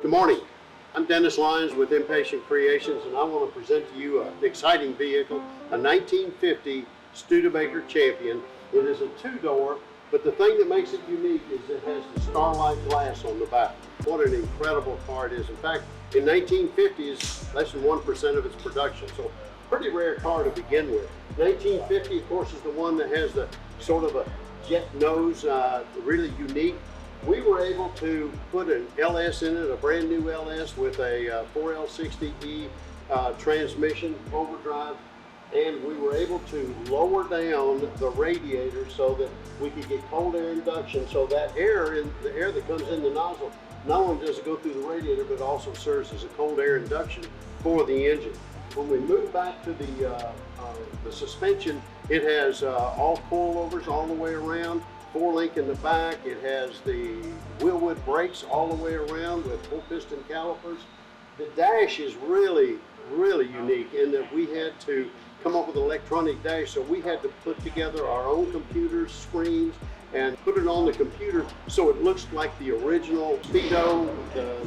Good morning. I'm Dennis Lyons with Impatient Creations, and I want to present to you an exciting vehicle, a 1950 Studebaker Champion. It is a two-door, but the thing that makes it unique is it has the starlight glass on the back. What an incredible car it is. In fact, in 1950s, less than 1% of its production, so pretty rare car to begin with. 1950, of course, is the one that has the sort of a jet nose, really unique. We were able to put an LS in it, a brand new LS with a 4L60E transmission, overdrive, and we were able to lower down the radiator so that we could get cold air induction, so that the air that comes in the nozzle, not only does it go through the radiator, but also serves as a cold air induction for the engine. When we move back to the suspension, it has all coilovers all the way around. 4-link in the back. It has the wheelwood brakes all the way around with 4-piston calipers. The dash is really unique in that we had to come up with an electronic dash, so we had to put together our own computer screens and put it on the computer so it looks like the original Speedo,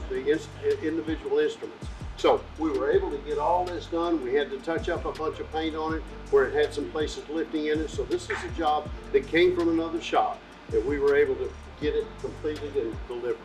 the individual instruments. So we were able to get all this done. We had to touch up a bunch of paint on it where it had some places lifting in it. So this is a job that came from another shop that we were able to get it completed and delivered.